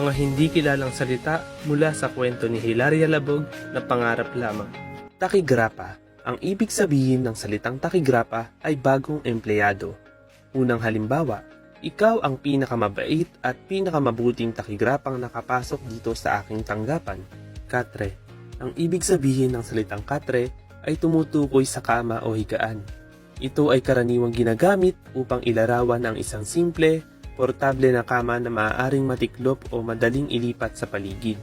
mga hindi kilalang salita mula sa kwento ni Hilaria Labog na Pangarap Lamang. Takigrapa. Ang ibig sabihin ng salitang takigrapa ay bagong empleyado. Unang halimbawa, ikaw ang pinakamabait at pinakamabuting takigrapang nakapasok dito sa aking tanggapan. Katre. Ang ibig sabihin ng salitang katre ay tumutukoy sa kama o higaan. Ito ay karaniwang ginagamit upang ilarawan ang isang simple, portable na kama na maaaring matiklop o madaling ilipat sa paligid.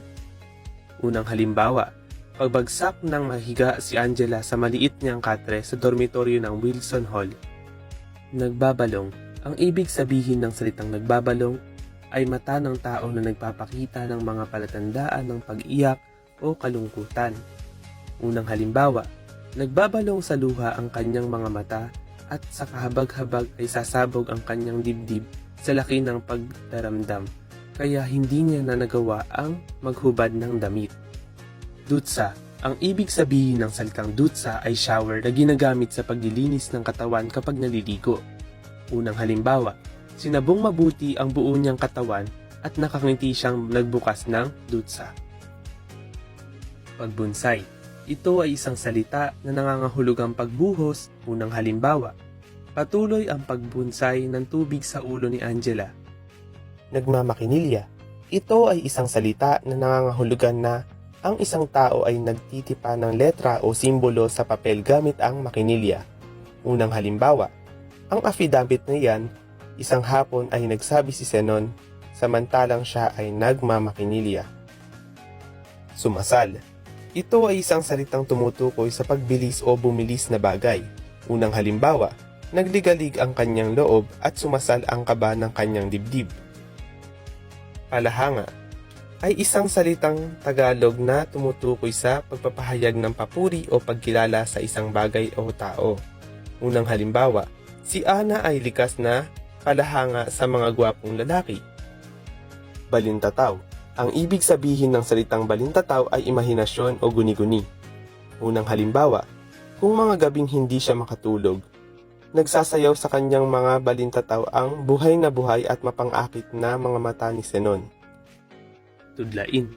Unang halimbawa, pagbagsak ng mahiga si Angela sa maliit niyang katre sa dormitoryo ng Wilson Hall. Nagbabalong. Ang ibig sabihin ng salitang nagbabalong ay mata ng tao na nagpapakita ng mga palatandaan ng pag-iyak o kalungkutan. Unang halimbawa, nagbabalong sa luha ang kanyang mga mata at sa kahabag-habag ay sasabog ang kanyang dibdib sa laki ng pagdaramdam, kaya hindi niya na nagawa ang maghubad ng damit. Dutsa. Ang ibig sabihin ng salitang dutsa ay shower na ginagamit sa paglilinis ng katawan kapag naliligo. Unang halimbawa, sinabong mabuti ang buo niyang katawan at nakangiti siyang nagbukas ng dutsa. Pagbunsay. Ito ay isang salita na nangangahulugang pagbuhos. Unang halimbawa, patuloy ang pagbunsay ng tubig sa ulo ni Angela. Nagmamakinilya. Ito ay isang salita na nangangahulugan na ang isang tao ay nagtitipa ng letra o simbolo sa papel gamit ang makinilya. Unang halimbawa, ang affidavit na iyan, isang hapon ay nagsabi si Zenon, samantalang siya ay nagmamakinilya. Sumasal. Ito ay isang salitang tumutukoy sa pagbilis o bumilis na bagay. Unang halimbawa, nagligalig ang kanyang loob at sumasal ang kaba ng kanyang dibdib. Palahanga ay isang salitang Tagalog na tumutukoy sa pagpapahayag ng papuri o pagkilala sa isang bagay o tao. Unang halimbawa, si Ana ay likas na palahanga sa mga gwapong lalaki. Balintataw. Ang ibig sabihin ng salitang balintataw ay imahinasyon o guni-guni. Unang halimbawa, kung mga gabing hindi siya makatulog, nagsasayaw sa kanyang mga balintataw ang buhay na buhay at mapang-akit na mga mata ni Zenon. Tudlain.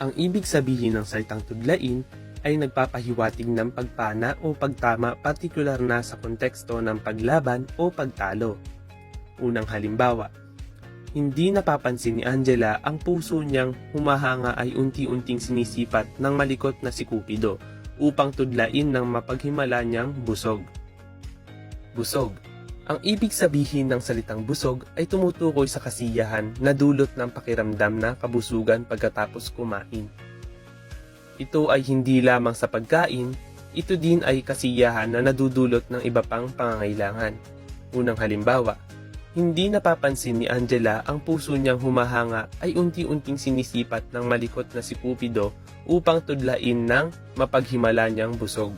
Ang ibig sabihin ng salitang tudlain ay nagpapahiwatig ng pagpana o pagtama, partikular na sa konteksto ng paglaban o pagtalo. Unang halimbawa, hindi napapansin ni Angela ang puso niyang humahanga ay unti-unting sinisipat ng malikot na si Cupido upang tudlain ng mapaghimala niyang busog. Busog. Ang ibig sabihin ng salitang busog ay tumutukoy sa kasiyahan na dulot ng pakiramdam na kabusugan pagkatapos kumain. Ito ay hindi lamang sa pagkain, ito din ay kasiyahan na nadudulot ng iba pang pangangailangan. Unang halimbawa, hindi napapansin ni Angela ang puso niyang humahanga ay unti-unting sinisipat ng malikot na si Cupido upang tudlain ng mapaghimala niyang busog.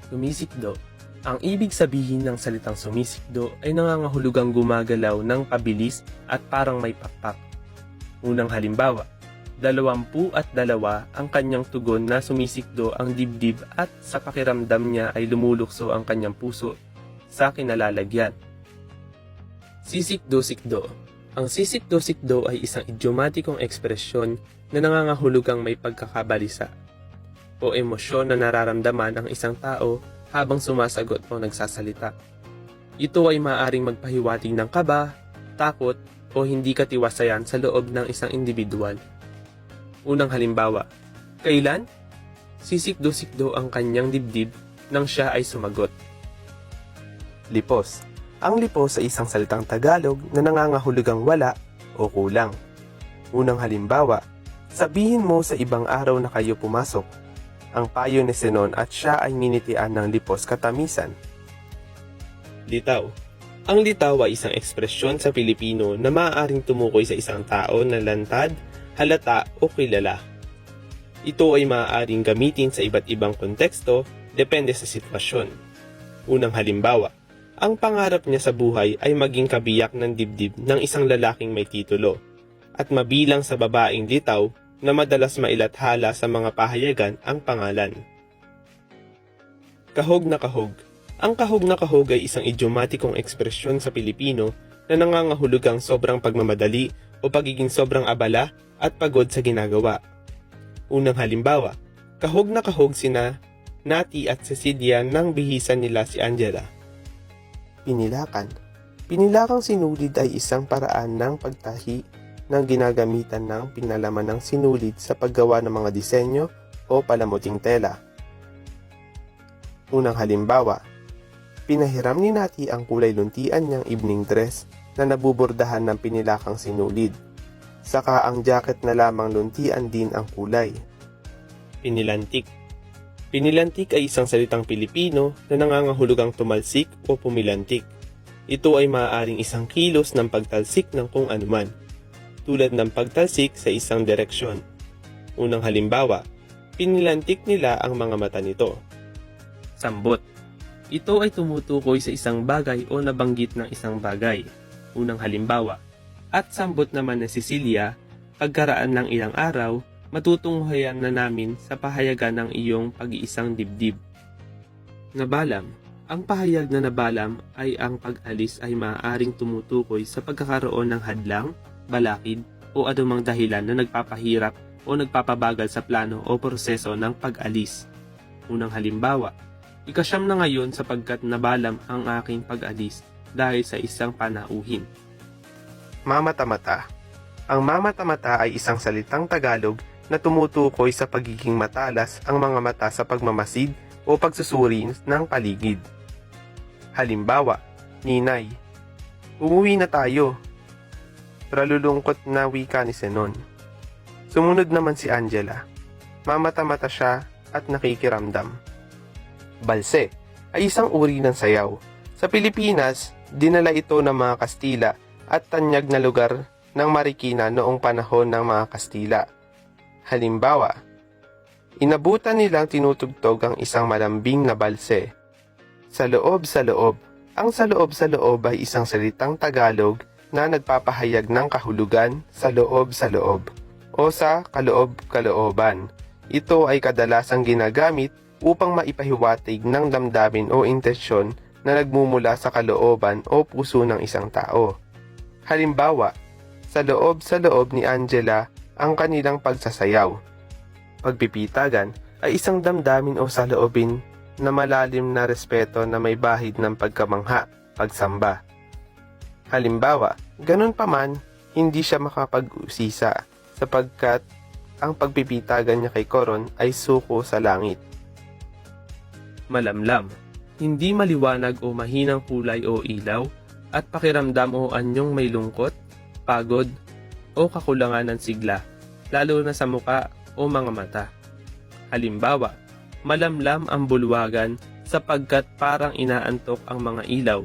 Sumisikdo. Ang ibig sabihin ng salitang sumisikdo ay nangangahulugang gumagalaw ng pabilis at parang may pakpak. Unang halimbawa, 22 ang kanyang tugon na sumisikdo ang dibdib at sa pakiramdam niya ay lumulukso ang kanyang puso sa kinalalagyan. Sisikdo-sikdo. Ang sisikdo-sikdo ay isang idiomatikong ekspresyon na nangangahulugang may pagkakabalisa o emosyon na nararamdaman ng isang tao habang sumasagot o nagsasalita. Ito ay maaaring magpahiwatig ng kaba, takot, o hindi katiwasayan sa loob ng isang individual. Unang halimbawa, kailan? Sisikdo-sikdo ang kanyang dibdib nang siya ay sumagot. Lipos. Ang lipos ay isang salitang Tagalog na nangangahulugang wala o kulang. Unang halimbawa, sabihin mo sa ibang araw na kayo pumasok. Ang payo ni Zenon at siya ay ninitian ng lipos katamisan. Litaw. Ang litaw ay isang ekspresyon sa Pilipino na maaaring tumukoy sa isang tao na lantad, halata o kilala. Ito ay maaaring gamitin sa iba't ibang konteksto, depende sa sitwasyon. Unang halimbawa, ang pangarap niya sa buhay ay maging kabiyak ng dibdib ng isang lalaking may titulo, at mabilang sa babaeng litaw na madalas mailathala sa mga pahayagan ang pangalan. Kahog na kahog. Ang kahog na kahog ay isang idiomatikong ekspresyon sa Pilipino na nangangahulugang sobrang pagmamadali o pagiging sobrang abala at pagod sa ginagawa. Unang halimbawa, kahog na kahog sina Nati at Cecilia nang bihisan nila si Angela. Pinilakan. Pinilakang sinulid ay isang paraan ng pagtahi ng ginagamitan ng pinalaman ng sinulid sa paggawa ng mga disenyo o palamuting tela. Unang halimbawa, pinahiram ni Nati ang kulay luntian niyang evening dress na nabubordahan ng pinilakang sinulid. Saka ang jacket na lamang luntian din ang kulay. Pinilantik. Pinilantik ay isang salitang Pilipino na nangangahulugang tumalsik o pumilantik. Ito ay maaaring isang kilos ng pagtalsik ng kung anuman, tulad ng pagtalsik sa isang direksyon. Unang halimbawa, pinilantik nila ang mga mata nito. Sambot. Ito ay tumutukoy sa isang bagay o nabanggit ng isang bagay. Unang halimbawa, at sambot naman na Cecilia, pagkaraan ng ilang araw, matutunghayan na namin sa pahayagan ng iyong pag-iisang dibdib. Nabalam. Ang pahayag na nabalam ay ang pag-alis ay maaaring tumutukoy sa pagkakaroon ng hadlang, balakid o anumang dahilan na nagpapahirap o nagpapabagal sa plano o proseso ng pag-alis. Unang halimbawa, ikasyam na ngayon sapagkat nabalam ang aking pag-alis dahil sa isang panauhin. Mamata-mata. Ang mamata-mata ay isang salitang Tagalog na tumutukoy sa pagiging matalas ang mga mata sa pagmamasid o pagsusuri ng paligid. Halimbawa, Ninay, umuwi na tayo. Ralulungkot na wika ni Zenon. Sumunod naman si Angela. Mamata-mata siya at nakikiramdam. Balse ay isang uri ng sayaw. Sa Pilipinas, dinala ito ng mga Kastila at tanyag na lugar ng Marikina noong panahon ng mga Kastila. Halimbawa, inabutan nilang tinutugtog ang isang malambing na balse. Sa loob sa loob. Ang sa loob ay isang salitang Tagalog na nagpapahayag ng kahulugan sa loob o sa kaloob-kalooban. Ito ay kadalasang ginagamit upang maipahiwatig ng damdamin o intensyon na nagmumula sa kalooban o puso ng isang tao. Halimbawa, sa loob ni Angela ang kanilang pagsasayaw. Pagpipitagan ay isang damdamin o saloobin na malalim na respeto na may bahid ng pagkamangha, pagsamba. Halimbawa, ganun pa man, hindi siya makapag-usisa sapagkat ang pagpipitagan niya kay Coron ay suko sa langit. Malamlam. Hindi maliwanag o mahinang kulay o ilaw at pakiramdam o anyong may lungkot, pagod o kakulangan ng sigla, lalo na sa muka o mga mata. Halimbawa, malamlam ang bulwagan sapagkat parang inaantok ang mga ilaw.